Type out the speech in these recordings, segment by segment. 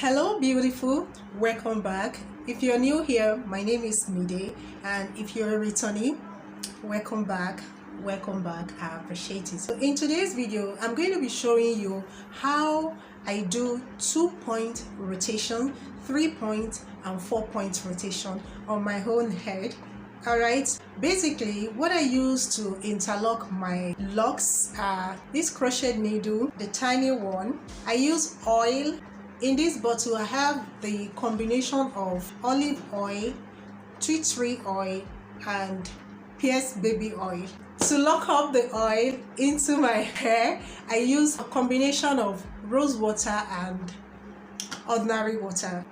Hello beautiful, welcome back. If you're new here, my name is Mide, and if you're a returnee, welcome back. I appreciate it. So in today's video, I'm going to be showing you how I do 2-point rotation, 3-point and 4-point rotation on my own head. Alright, basically what I use to interlock my locks are this crochet needle, the tiny one. I use oil. In this bottle I have the combination of olive oil, tea tree oil and pierced baby oil. To lock up the oil into my hair, I use a combination of rose water and ordinary water.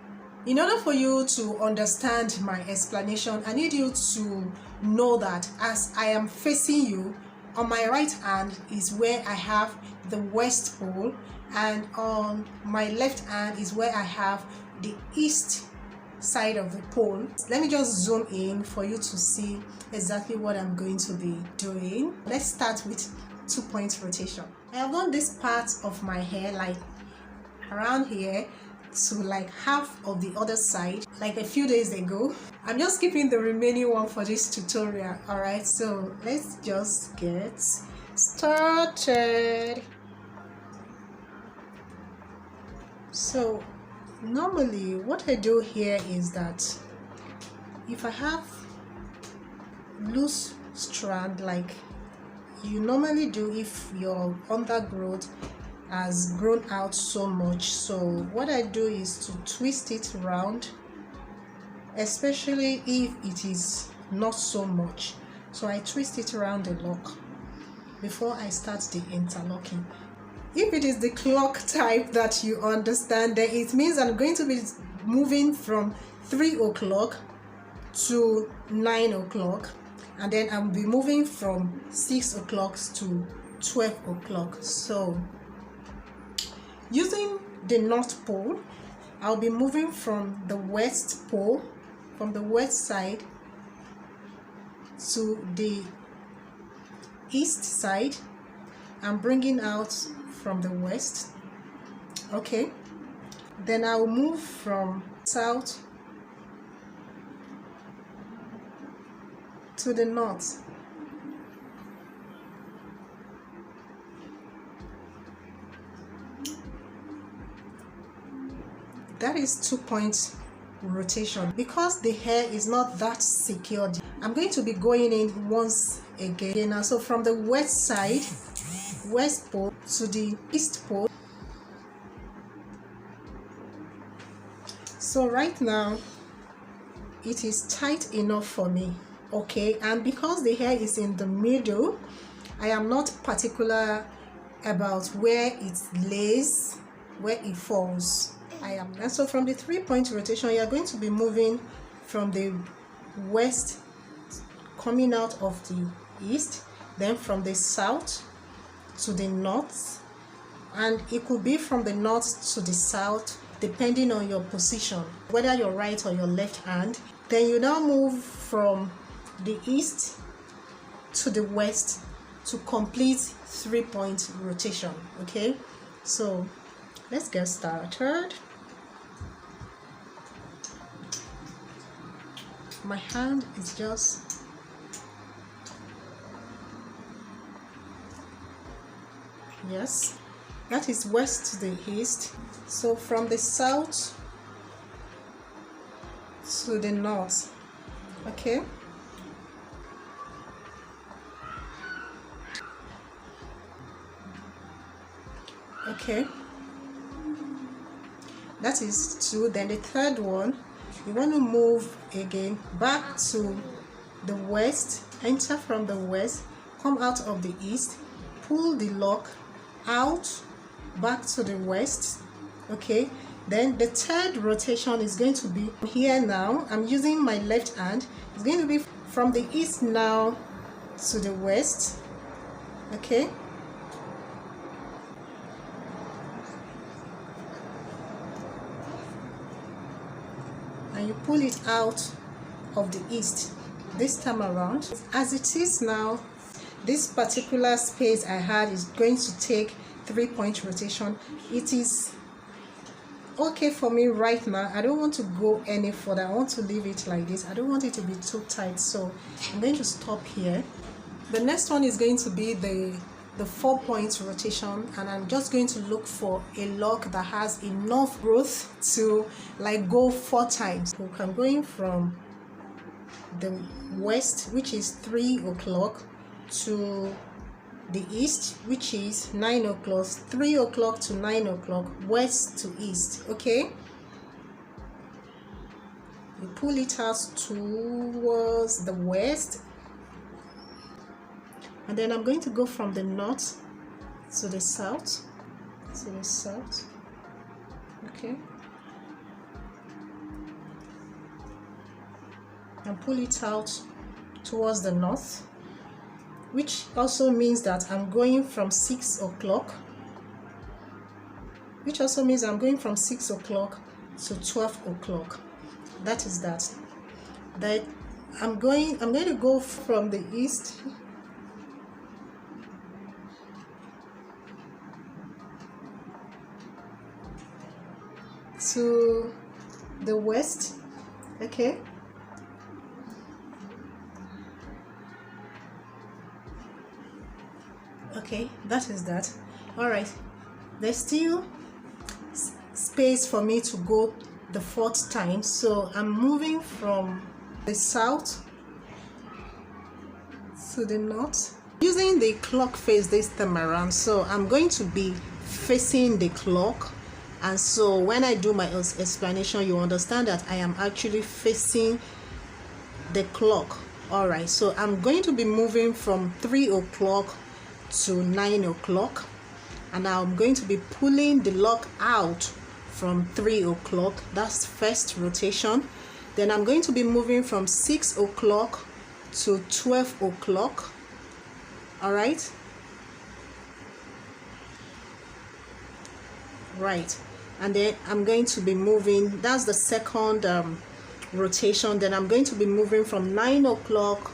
In order for you to understand my explanation, I need you to know that as I am facing you, on my right hand is where I have the west pole, and on my left hand is where I have the east side of the pole. Let me just zoom in for you to see exactly what I'm going to be doing. Let's start with 2-point rotation. I have done this part of my hair like around here to like half of the other side like a few days ago. I'm just keeping the remaining one for this tutorial. Alright, so let's just get started. So normally what I do here is that if I have loose strand like you normally do if your undergrowth has grown out so much, so what I do is to twist it around, especially if it is not so much. So I twist it around the lock before I start the interlocking. If it is the clock type that you understand, then it means I'm going to be moving from 3 o'clock to 9 o'clock, and then I'll be moving from 6 o'clock to 12 o'clock. So using the north pole, I'll be moving from the west pole, from the west side to the east side. I'm bringing out from the west. Okay, then I'll move from south to the north. That is 2-point rotation. Because the hair is not that secured, I'm going to be going in once again. Now, so from the west side, west pole to the east pole. So right now it is tight enough for me, okay? And because the hair is in the middle, I am not particular about where it lays, where it falls. And so from the 3-point rotation, you are going to be moving from the west coming out of the east, then from the south to the north, and it could be from the north to the south depending on your position, whether your right or your left hand. Then you now move from the east to the west to complete 3-point rotation. Okay, so let's get started. My hand is just yes, that is west to the east. So from the south to the north. Okay, okay, that is 2. Then the third one, you want to move again back to the west, enter from the west, come out of the east, pull the lock out back to the west. Okay, then the third rotation is going to be here. Now I'm using my left hand. It's going to be from the east now to the west. Okay, and you pull it out of the east this time around. As it is now, this particular space I had is going to take 3-point rotation. It is okay for me right now. I don't want to go any further. I want to leave it like this. I don't want it to be too tight, so I'm going to stop here. The next one is going to be the 4-point rotation, and I'm just going to look for a lock that has enough growth to like go 4 times. So I'm going from the west, which is 3 o'clock, to the east, which is 9 o'clock, 3 o'clock to 9 o'clock, west to east. Okay, you pull it out towards the west, and then I'm going to go from the north to the south, okay, and pull it out towards the north, which also means that I'm going from 6 o'clock, which also means I'm going from 6 o'clock to 12 o'clock. That is that. I'm going to go from the east to the west. Okay, okay, that is that. All right, there's still space for me to go the 4th time, so I'm moving from the south to the north using the clock face this time around. So I'm going to be facing the clock, and so when I do my explanation, you understand that I am actually facing the clock. All right, so I'm going to be moving from 3 o'clock to 9 o'clock, and I'm going to be pulling the lock out from 3 o'clock. That's first rotation. Then I'm going to be moving from 6 o'clock to 12 o'clock. All right, and then I'm going to be moving, that's the second rotation. Then I'm going to be moving from 9 o'clock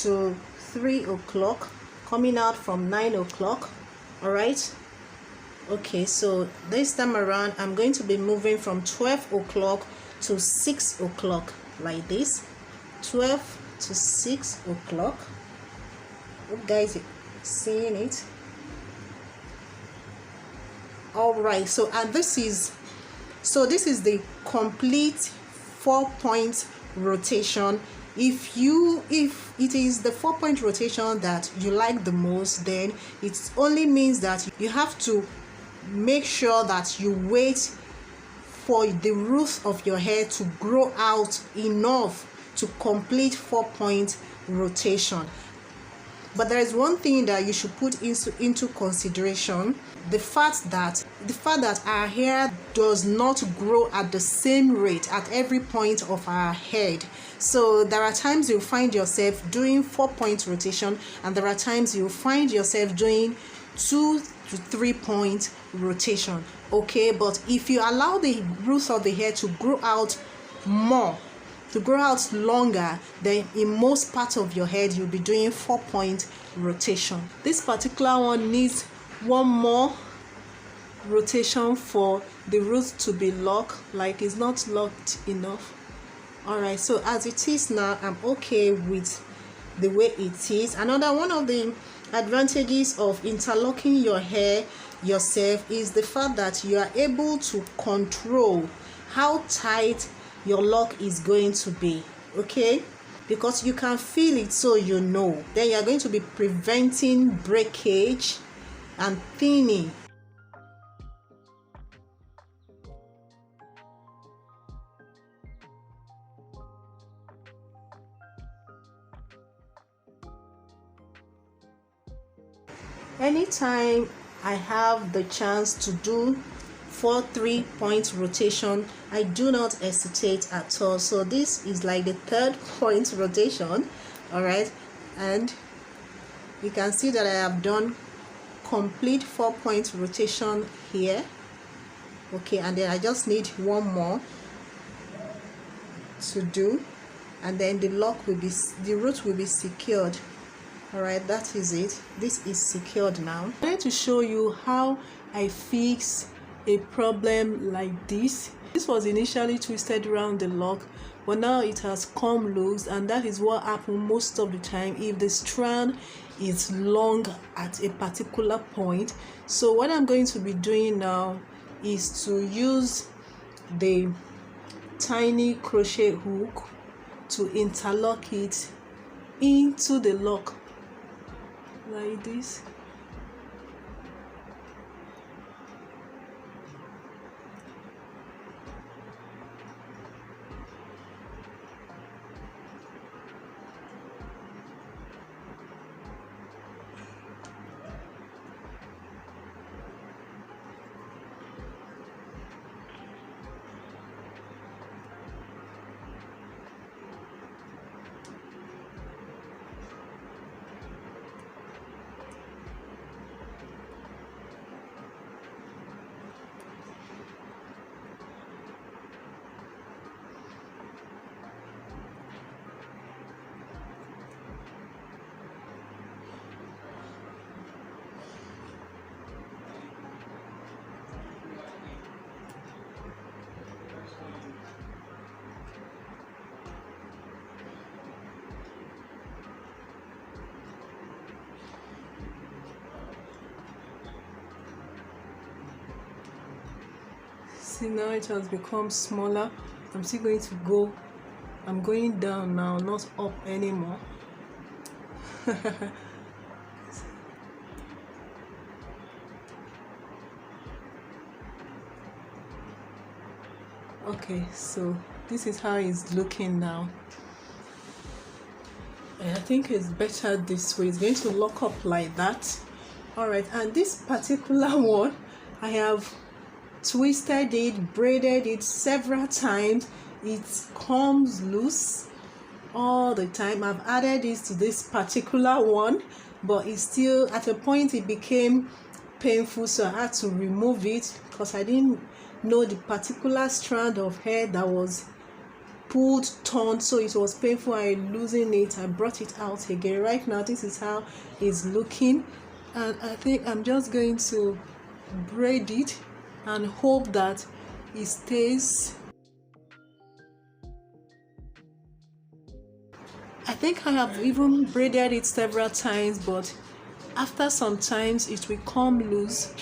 to 3 o'clock, coming out from 9 o'clock. All right, okay, so this time around I'm going to be moving from 12 o'clock to 6 o'clock, like this, 12 to 6 o'clock. Hope guys are seeing it. All right, so this is the complete 4-point rotation. If it is the 4-point rotation that you like the most, then it only means that you have to make sure that you wait for the roots of your hair to grow out enough to complete 4-point rotation. But there is one thing that you should put into consideration: the fact that our hair does not grow at the same rate at every point of our head. So there are times you'll find yourself doing 4-point rotation, and there are times you'll find yourself doing 2 to 3-point rotation. Okay, but if you allow the roots of the hair to grow out more, to grow out longer, then in most parts of your head you'll be doing 4-point rotation. This particular one needs one more rotation for the roots to be locked, like it's not locked enough. All right, so as it is now, I'm okay with the way it is. Another one of the advantages of interlocking your hair yourself is the fact that you are able to control how tight your lock is going to be. Okay, because you can feel it, so you know. Then you are going to be preventing breakage and thinning. Anytime I have the chance to do 4 3-point rotation, I do not hesitate at all. So this is like the 3rd point rotation. All right, and you can see that I have done complete 4-point rotation here. Okay, and then I just need one more to do, and then the root will be secured. All right, that is it. This is secured now. I'm going to show you how I fix a problem like this. This was initially twisted around the lock, but now it has come loose, and that is what happens most of the time if the strand is long at a particular point. So what I'm going to be doing now is to use the tiny crochet hook to interlock it into the lock like this. See, now it has become smaller. I'm still going to go, I'm going down now, not up anymore. Okay, so this is how it's looking now. And I think it's better this way. It's going to lock up like that. All right, and this particular one, I have twisted it, braided it several times. It comes loose all the time. I've added this to this particular one, but it's still, at a point it became painful, so I had to remove it because I didn't know the particular strand of hair that was pulled, torn, so it was painful. I losing it, I brought it out again. Right now this is how it's looking, and I think I'm just going to braid it and hope that it stays. I think I have even braided it several times, but after some times it will come loose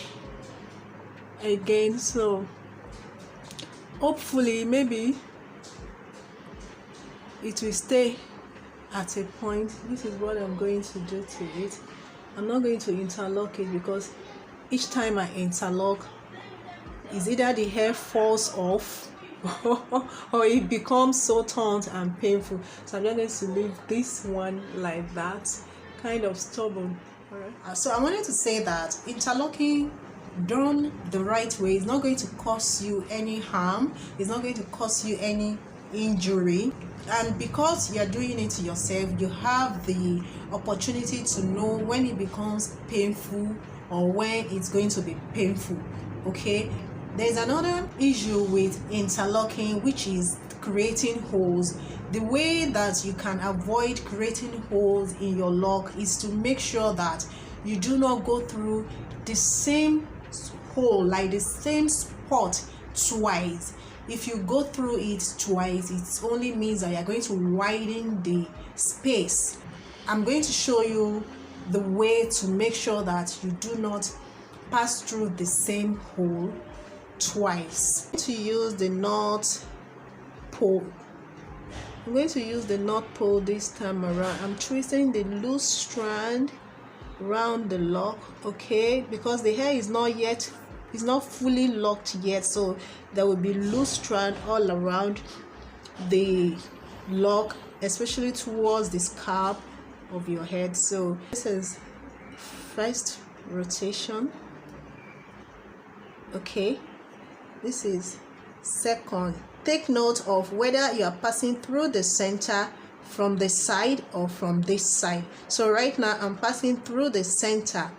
again. So hopefully maybe it will stay at a point. This is what I'm going to do to it. I'm not going to interlock it because each time I interlock, is either the hair falls off or it becomes so taut and painful. So I'm just going to leave this one like that, kind of stubborn. All right. So I wanted to say that interlocking done the right way is not going to cause you any harm. It's not going to cause you any injury, and because you're doing it yourself, you have the opportunity to know when it becomes painful or when it's going to be painful. Okay, there's another issue with interlocking, which is creating holes. The way that you can avoid creating holes in your lock is to make sure that you do not go through the same hole, like the same spot, twice. If you go through it twice, it only means that you're going to widen the space. I'm going to show you the way to make sure that you do not pass through the same hole twice. I'm going to use the knot pole. I'm going to use the knot pole this time around. I'm twisting the loose strand around the lock, okay, because the hair is not yet, it's not fully locked yet, so there will be loose strand all around the lock, especially towards the scalp of your head. So this is first rotation, okay, this is second. Take note of whether you are passing through the center, from the side, or from this side. So right now I'm passing through the center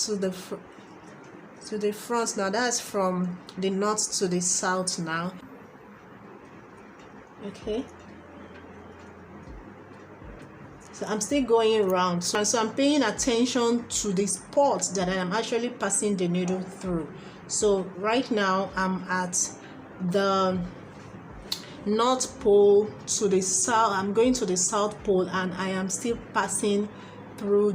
to the front. Now that's from the north to the south now, okay. So I'm still going around, so I'm paying attention to the spot that I am actually passing the needle through. So right now I'm at the north pole to the south. I'm going to the south pole and I am still passing through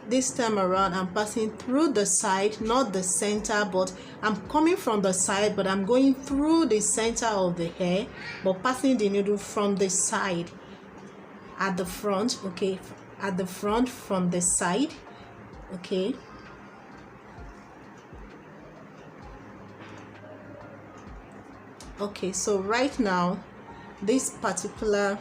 this time around I'm passing through the side, not the center, but I'm coming from the side, but I'm going through the center of the hair, but passing the needle from the side at the front. Okay, at the front from the side. Okay, so right now this particular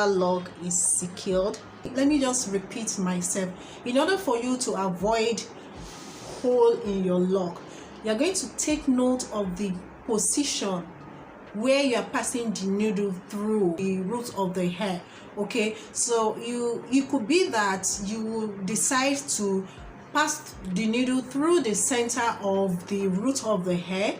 lock is secured. Let me just repeat myself. In order for you to avoid hole in your lock, you're going to take note of the position where you are passing the needle through the root of the hair. Okay, so you could be that you decide to pass the needle through the center of the root of the hair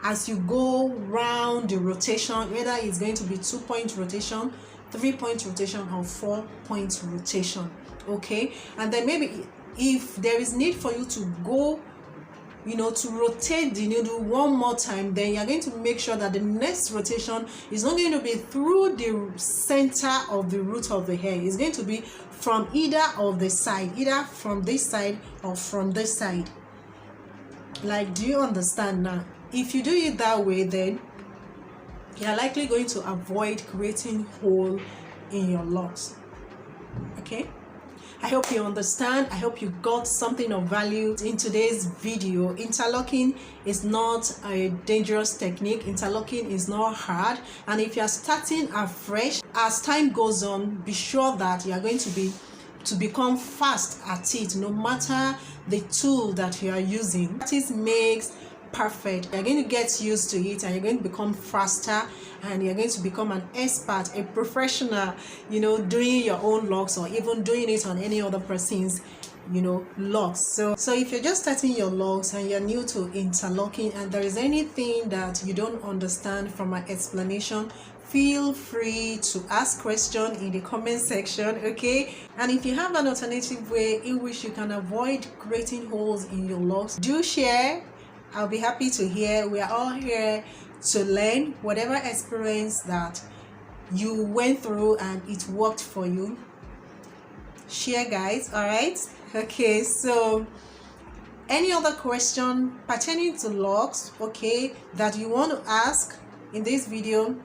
as you go round the rotation, whether it's going to be 2-point rotation, 3-point rotation, or 4-point rotation. Okay, and then maybe if there is need for you to go, to rotate the needle one more time, then you're going to make sure that the next rotation is not going to be through the center of the root of the hair. It's going to be from either of the side, either from this side or from this side. Like, do you understand now? If you do it that way, then you're likely going to avoid creating hole in your locks. Okay, I hope you understand. I hope you got something of value in today's video. Interlocking is not a dangerous technique. Interlocking is not hard, and if you're starting afresh, as time goes on, be sure that you are going to become fast at it, no matter the tool that you are using. Practice makes perfect. You're going to get used to it and you're going to become faster, and you're going to become an expert, a professional, doing your own locks, or even doing it on any other person's locks. So if you're just starting your locks and you're new to interlocking and there is anything that you don't understand from my explanation, feel free to ask questions in the comment section. Okay, and if you have an alternative way in which you can avoid creating holes in your locks, do share. I'll be happy to hear. We are all here to learn whatever experience that you went through and it worked for you. Share, guys. All right. Okay, so any other question pertaining to locks, okay, that you want to ask in this video,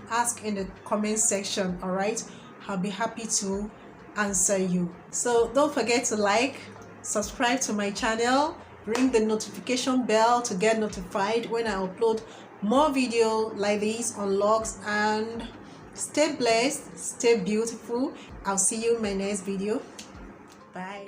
ask in the comment section. All right, I'll be happy to answer you. So don't forget to like, subscribe to my channel, ring the notification bell to get notified when I upload more video like this on locks, and stay blessed, stay beautiful. I'll see you in my next video. Bye.